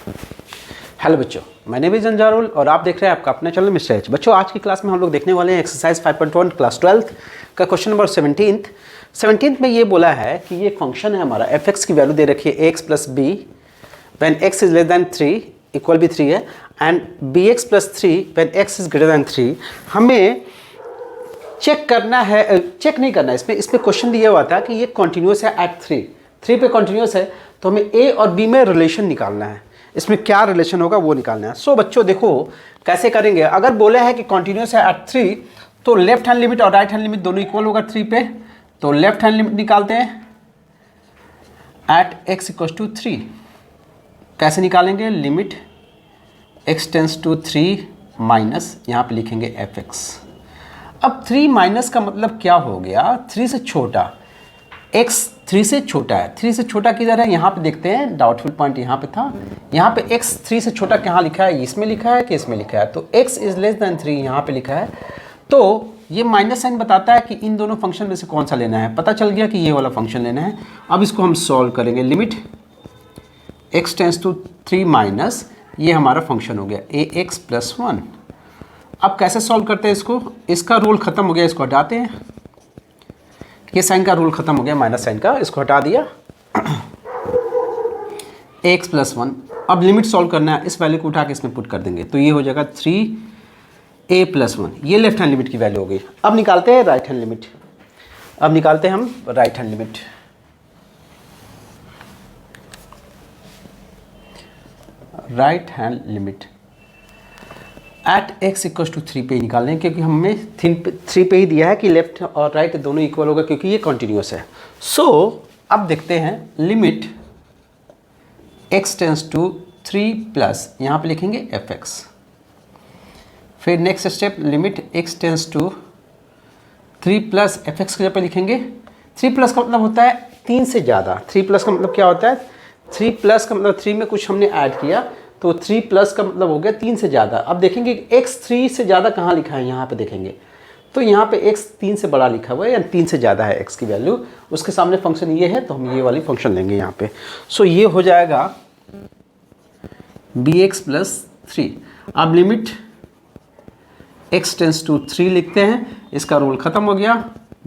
Hello बच्चों, मैं name is जंजारुल और आप देख रहे हैं आपका अपना चैनल मिस्टर एच। बच्चों, आज की क्लास में हम लोग देखने वाले हैं एक्सरसाइज 5.1 क्लास 12 का क्वेश्चन नंबर 17 में ये बोला है कि ये फंक्शन है हमारा एफ एक्स की वैल्यू दे रखी है x plus b when x is less than 3 equal भी 3 है and b x plus 3 when x is greater than 3। हमें चेक करना है, चेक नहीं करना है, इसमें क्वेश्चन दिया हुआ था कि ये कॉन्टिन्यूस है एट 3 पे कॉन्टिन्यूस है, तो हमें ए और बी में रिलेशन निकालना है। इसमें क्या रिलेशन होगा वो निकालना है। सो बच्चों देखो कैसे करेंगे। अगर बोले है कि कॉन्टिन्यूस है एट 3 तो लेफ्ट हैंड लिमिट और राइट हैंड लिमिट दोनों इक्वल होगा 3 पे, तो लेफ्ट हैंड लिमिट निकालते हैं एट एक्स इक्वल टू 3। कैसे निकालेंगे? Limit x tends to 3 minus यहाँ पे लिखेंगे एफ एक्स। अब 3 माइनस का मतलब क्या हो गया? 3 से छोटा, x 3 से छोटा है। 3 से छोटा किधर है? यहाँ पे देखते हैं, डाउटफुल पॉइंट यहाँ पे था। यहाँ पे x 3 से छोटा कहाँ लिखा है? इसमें लिखा है कि इसमें लिखा है? तो x इज लेस दैन 3 यहाँ पे लिखा है। तो ये माइनस साइन बताता है कि इन दोनों फंक्शन में से कौन सा लेना है। पता चल गया कि ये वाला फंक्शन लेना है। अब इसको हम सॉल्व करेंगे। Limit x tends to 3 minus ये हमारा फंक्शन हो गया ए एक्स प्लस 1। अब कैसे सॉल्व करते हैं इसको? इसका रूल खत्म हो गया, इसको हटाते हैं। ये साइन का रूल खत्म हो गया, माइनस साइन का, इसको हटा दिया। X plus 1। अब लिमिट सॉल्व करना है, इस वैल्यू को उठा के इसमें पुट कर देंगे, तो ये हो जाएगा 3a प्लस 1। ये लेफ्ट हैंड लिमिट की वैल्यू हो गई। अब निकालते हैं राइट हैंड लिमिट। अब निकालते हैं हम right hand limit. Right hand limit at x equal to 3 पे ही निकाल लें, क्योंकि हमें 3 पे ही दिया है कि लेफ्ट और राइट दोनों इक्वल होगा, क्योंकि ये कॉन्टिन्यूस है। सो अब देखते हैं limit x tends to 3 plus यहाँ पे लिखेंगे एफ एक्स। फिर next step limit x tends to 3 plus f x के जगह पे लिखेंगे 3 प्लस का मतलब होता है 3 से ज़्यादा। 3 प्लस का मतलब क्या होता है? 3 प्लस का मतलब 3 में कुछ हमने ऐड किया, तो 3 प्लस का मतलब हो गया 3 से ज़्यादा। अब देखेंगे x 3 से ज़्यादा कहाँ लिखा है, यहाँ पे देखेंगे तो यहाँ पे x 3 से बड़ा लिखा हुआ है, या 3 से ज़्यादा है x की वैल्यू। उसके सामने फंक्शन ये है, तो हम ये वाली फंक्शन लेंगे यहाँ पे। सो ये हो जाएगा bx प्लस 3। अब लिमिट x टेंस टू 3 लिखते हैं, इसका रूल ख़त्म हो गया।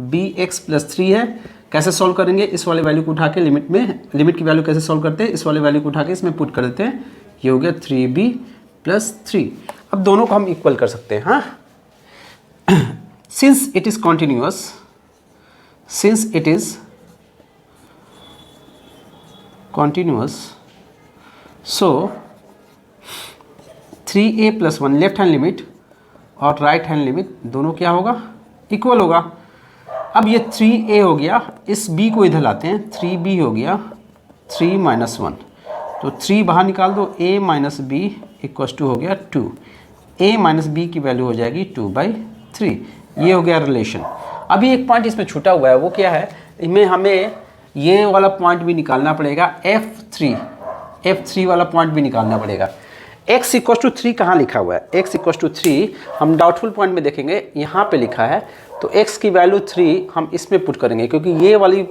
bx प्लस 3 है। कैसे सॉल्व करेंगे? इस वाले वैल्यू को उठा के लिमिट में, लिमिट की वैल्यू कैसे सॉल्व करते हैं? इस वाले वैल्यू को उठा के इसमें पुट कर देते हैं, ये हो गया 3b प्लस 3। अब दोनों को हम इक्वल कर सकते हैं। हाँ, since it is continuous, since it is continuous, so 3a plus 1 left hand limit और राइट हैंड लिमिट दोनों क्या होगा? इक्वल होगा। अब ये 3a हो गया, इस b को इधर लाते हैं, 3b हो गया 3 माइनस 1, तो 3 बाहर निकाल दो, a minus b equals to हो गया 2। a माइनस बी की वैल्यू हो जाएगी 2/3। ये हो गया रिलेशन। अभी एक पॉइंट इसमें छूटा हुआ है, वो क्या है? इसमें हमें ये वाला पॉइंट भी निकालना पड़ेगा, f3 वाला पॉइंट भी निकालना पड़ेगा। x इक्वस टू 3 कहाँ लिखा हुआ है? x इक्वस टू 3 हम डाउटफुल पॉइंट में देखेंगे, यहाँ पे लिखा है, तो x की वैल्यू 3 हम इसमें पुट करेंगे, क्योंकि ये वाली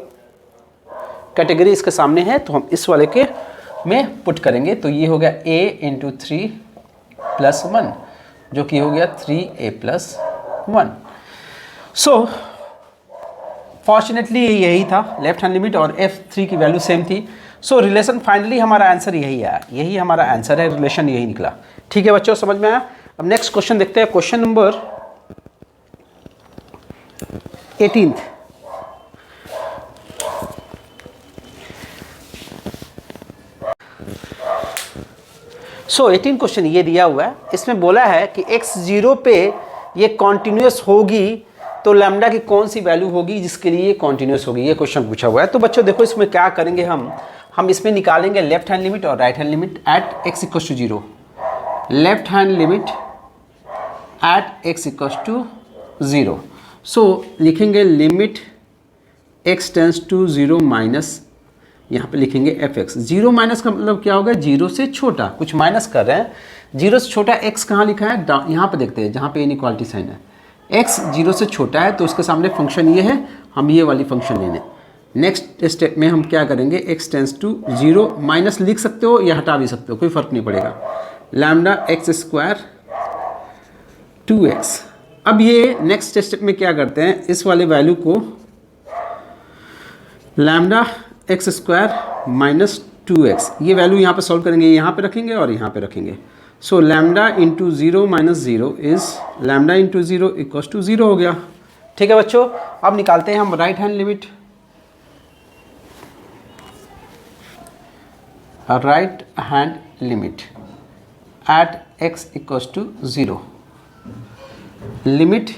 कैटेगरी इसके सामने है, तो हम इस वाले के में पुट करेंगे। तो ये हो गया a इंटू 3 प्लस 1, जो कि हो गया 3a प्लस 1। सो फॉर्चुनेटली यही था, लेफ्ट हैंड लिमिट और f3 की वैल्यू सेम थी। सो रिलेशन फाइनली हमारा आंसर यही आया, यही हमारा आंसर है, रिलेशन यही निकला। ठीक है बच्चों, समझ में आया? अब नेक्स्ट क्वेश्चन देखते हैं, क्वेश्चन नंबर 18। सो 18 क्वेश्चन ये दिया हुआ है, इसमें बोला है कि x 0 पे ये कॉन्टिन्यूस होगी, तो लैम्डा की कौन सी वैल्यू होगी जिसके लिए ये कॉन्टिन्यूस होगी, ये क्वेश्चन पूछा हुआ है। तो बच्चों देखो इसमें क्या करेंगे, हम इसमें निकालेंगे लेफ्ट हैंड लिमिट और right hand limit at x equal to 0। Left hand limit at x equal to 0। So लिखेंगे limit x tends to 0 minus, यहाँ पे लिखेंगे एफ एक्स। 0 माइनस का मतलब क्या होगा? 0 से छोटा, कुछ माइनस कर रहे हैं। 0 से छोटा x कहाँ लिखा है? यहाँ पे देखते हैं, जहाँ पे इनइक्वालिटी साइन है। x 0 से छोटा है, तो उसके सामने फंक्शन ये है, हम ये वाली फंक्शन लेने। नेक्स्ट स्टेप में हम क्या करेंगे, x टेंस टू 0, माइनस लिख सकते हो या हटा भी सकते हो, कोई फर्क नहीं पड़ेगा, लैम्डा एक्स स्क्वायर 2x। अब ये नेक्स्ट स्टेप में क्या करते हैं, इस वाले वैल्यू को lambda x square minus 2x, ये वैल्यू यहाँ पे सॉल्व करेंगे, यहाँ पे रखेंगे और यहाँ पे रखेंगे। So lambda into 0 minus 0 is lambda into 0 equals to 0 हो गया। ठीक है बच्चों, अब निकालते हैं हम right hand limit. Right hand limit at x equals to 0, limit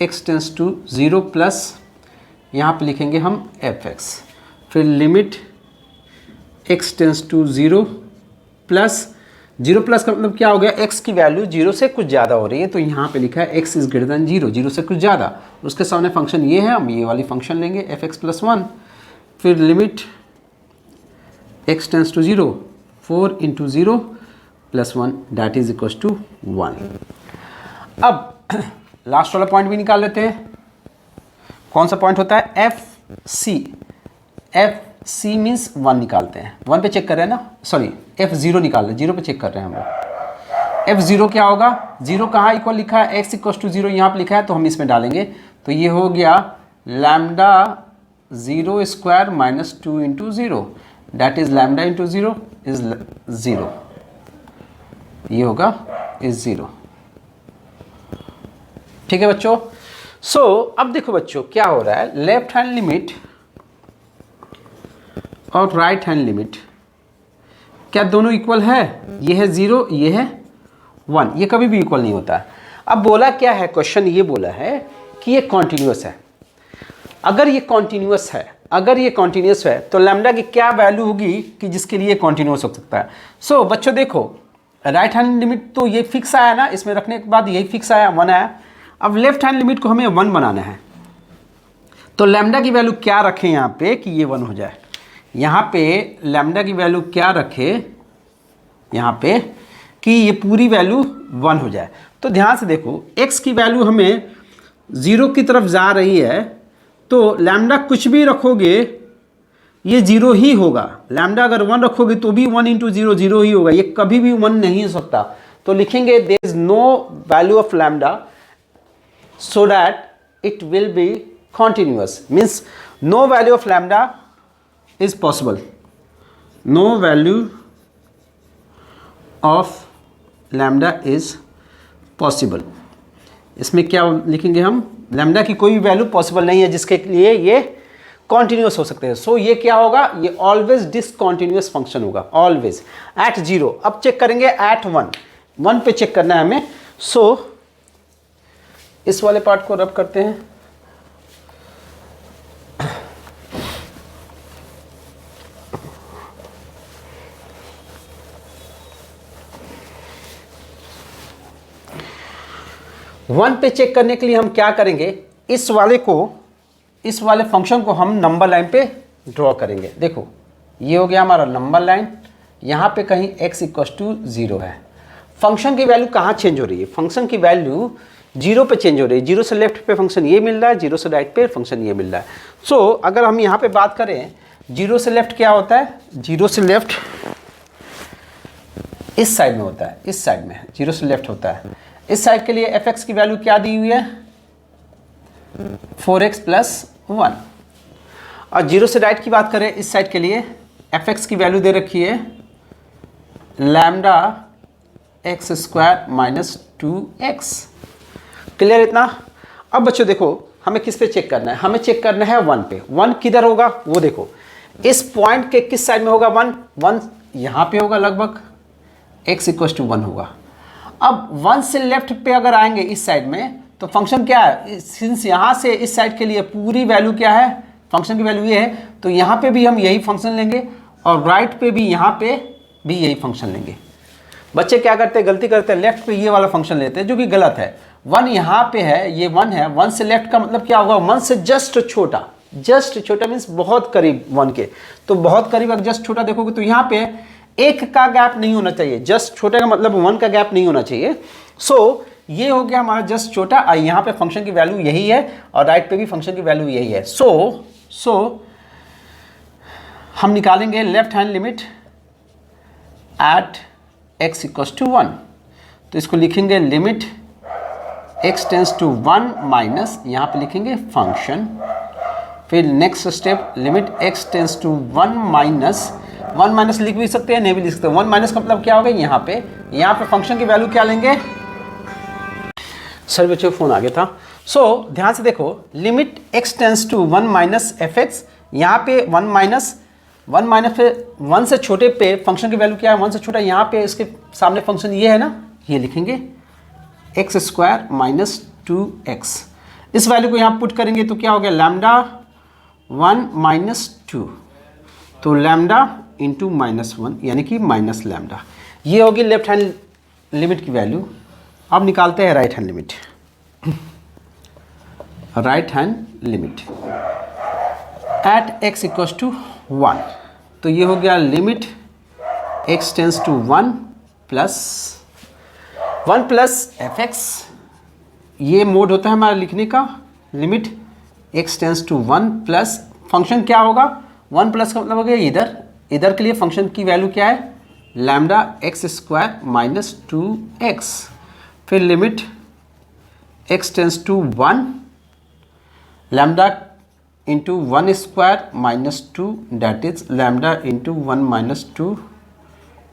x tends to 0 plus यहाँ पे लिखेंगे हम fx, फिर limit x tends to 0 plus, 0 plus का मतलब क्या हो गया, x की वैल्यू 0 से कुछ ज़्यादा हो रही है, तो यहाँ पे लिखा है x इज ग्रेटर देन 0, 0 से कुछ ज़्यादा, उसके सामने फंक्शन ये है, हम ये वाली फंक्शन लेंगे fx प्लस 1, फिर limit x tends to 0, 4 into 0 plus 1 that is equals to 1। अब लास्ट वाला पॉइंट भी निकाल लेते हैं। कौन सा पॉइंट होता है, FC मीन्स 1 निकालते हैं, 1 पे चेक कर रहे हैं ना, सॉरी F0 निकाल रहे हैं, 0 पे चेक कर रहे हैं हम लोग। F0 क्या होगा, 0 कहाँ इक्वल लिखा है, x इक्वल्स टू 0 यहाँ पे लिखा है, तो हम इसमें डालेंगे, तो ये हो गया lambda 0 square minus 2 into 0, that is lambda into 0 is 0, ये होगा इज 0। ठीक है बच्चों, सो अब देखो बच्चों क्या हो रहा है, लेफ्ट हैंड लिमिट और राइट हैंड लिमिट क्या दोनों इक्वल है, ये है 0, ये है 1, ये कभी भी इक्वल नहीं होता है। अब बोला क्या है, क्वेश्चन ये बोला है कि ये कॉन्टिन्यूस है। अगर ये कॉन्टिन्यूस है, अगर ये कॉन्टिन्यूस है तो लैम्डा की क्या वैल्यू होगी कि जिसके लिए कॉन्टिन्यूस हो सकता है। सो बच्चों देखो, राइट हैंड लिमिट तो ये फिक्स आया ना, इसमें रखने के बाद यही फिक्स आया, 1 आया। अब लेफ्ट हैंड लिमिट को हमें 1 बनाना है, तो लैम्डा की वैल्यू क्या रखें यहाँ पे कि ये 1 हो जाए। यहाँ पे लैम्डा की वैल्यू क्या रखे यहाँ पे कि ये पूरी वैल्यू 1 हो जाए। तो ध्यान से देखो, x की वैल्यू हमें 0 की तरफ जा रही है, तो लैम्डा कुछ भी रखोगे ये 0 ही होगा। लैम्डा अगर 1 रखोगे तो भी 1 इंटू 0 0 ही होगा, ये कभी भी 1 नहीं हो सकता। तो लिखेंगे there is no value of lambda so that it will be continuous, means no value of lambda is possible, no value of lambda is possible। इसमें क्या लिखेंगे हम, लैम्डा की कोई भी वैल्यू पॉसिबल नहीं है जिसके लिए ये कॉन्टिन्यूस हो सकते हैं। सो ये क्या होगा, ये ऑलवेज डिसकॉन्टिन्यूस फंक्शन होगा, ऑलवेज एट 0। अब चेक करेंगे एट 1 पे चेक करना है हमें। सो इस वाले पार्ट को रब करते हैं, वन पे चेक करने के लिए हम क्या करेंगे, इस वाले फंक्शन को हम नंबर लाइन पे ड्रॉ करेंगे। देखो ये हो गया हमारा नंबर लाइन, यहाँ पे कहीं x इक्वल टू 0 है। फंक्शन की वैल्यू कहाँ चेंज हो रही है, फंक्शन की वैल्यू 0 पे चेंज हो रही है। 0 से लेफ्ट पे फंक्शन ये मिल रहा है, 0 से राइट पे फंक्शन ये मिल रहा है। सो अगर हम यहाँ पे बात करें 0 से लेफ्ट क्या होता है, 0 से लेफ्ट इस साइड में होता है, इस साइड में 0 से लेफ्ट होता है। इस साइड के लिए fx की वैल्यू क्या दी हुई है, 4x प्लस 1। और 0 से राइट की बात करें इस साइड के लिए fx की वैल्यू दे रखी है lambda x square minus 2x। Clear इतना। अब बच्चों देखो हमें किस पे चेक करना है, हमें चेक करना है 1 पे। 1 किधर होगा वो देखो, इस पॉइंट के किस साइड में होगा 1 यहाँ पे होगा, लगभग x इक्वल टू 1 होगा। अब 1 से लेफ्ट पे अगर आएंगे इस साइड में तो फंक्शन क्या है, सिंस यहाँ से इस साइड के लिए पूरी वैल्यू क्या है, फंक्शन की वैल्यू ये है, तो यहाँ पे भी हम यही फंक्शन लेंगे और राइट पे भी यहाँ पे भी यही फंक्शन लेंगे। बच्चे क्या करते हैं, गलती करते हैं, लेफ्ट पे ये वाला फंक्शन लेते हैं जो कि गलत है। 1 यहाँ पे है, ये 1 है, 1 से लेफ्ट का मतलब क्या होगा, 1 से जस्ट छोटा मीन्स बहुत करीब 1 के। तो बहुत करीब अगर जस्ट छोटा देखोगे तो यहाँ पे 1 का गैप नहीं होना चाहिए, जस्ट छोटे का मतलब 1 का गैप नहीं होना चाहिए। सो ये हो गया हमारा जस्ट छोटा, और यहाँ पे फंक्शन की वैल्यू यही है और राइट पे भी फंक्शन की वैल्यू यही है। सो हम निकालेंगे left hand limit at x equals to 1। तो इसको लिखेंगे limit x tends to 1 minus, यहाँ पे लिखेंगे फंक्शन। फिर next step limit x tends to 1 minus, 1 minus लिख भी सकते हैं, नहीं भी लिख सकते। 1 माइनस का मतलब क्या होगा, यहाँ पे फंक्शन की वैल्यू क्या लेंगे। सर बच्चों फ़ोन आ गया था। सो ध्यान से देखो, limit x tends to 1 minus f x, यहाँ पे 1 माइनस पे 1 से छोटे पे फंक्शन की वैल्यू क्या है, 1 से छोटा। यहाँ पे इसके सामने फंक्शन ये है ना, ये लिखेंगे एक्स स्क्वायर माइनस 2x। इस वैल्यू को यहाँ पुट करेंगे तो क्या हो गया, लैम्डा 1 माइनस 2, तो लैम्डा इंटू -1 यानी कि माइनस लैम्डा। ये होगी लेफ्ट हैंड लिमिट की वैल्यू। अब निकालते हैं right hand limit. Right hand limit at x equals to 1, तो ये हो गया limit x tends to 1 plus f x. ये मोड होता है हमारा लिखने का, limit x tends to 1 plus function क्या होगा, 1 प्लस का मतलब हो गया इधर के लिए फंक्शन की वैल्यू क्या है, lambda x square minus 2x। फिर limit x tends to 1 lambda into 1 square minus 2, that is lambda into 1 minus 2,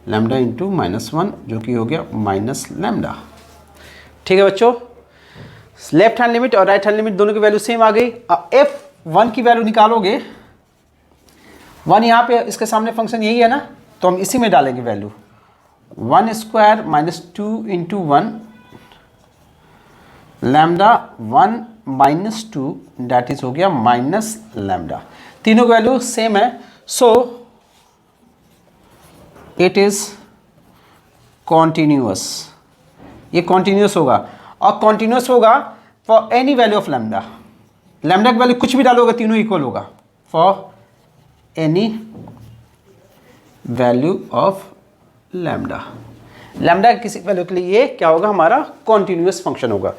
lambda into -1 जो कि हो गया माइनस लैम्डा। ठीक है बच्चों, लेफ्ट हैंड लिमिट और राइट हैंड लिमिट दोनों की वैल्यू सेम आ गई। अब f1 की वैल्यू निकालोगे, 1 यहाँ पे इसके सामने फंक्शन यही है ना, तो हम इसी में डालेंगे value 1 square minus 2 into 1 lambda 1 minus 2, that is हो गया माइनस लैम्डा। तीनों की वैल्यू सेम है, सो इट इज कॉन्टिन्यूअस। ये कॉन्टिन्यूअस होगा, और कॉन्टिन्यूअस होगा for any value of lambda. Lambda की वैल्यू कुछ भी डालोगे तीनों इक्वल होगा, for any value of lambda. Lambda किसी वैल्यू के लिए ये क्या होगा, हमारा कॉन्टिन्यूअस फंक्शन होगा।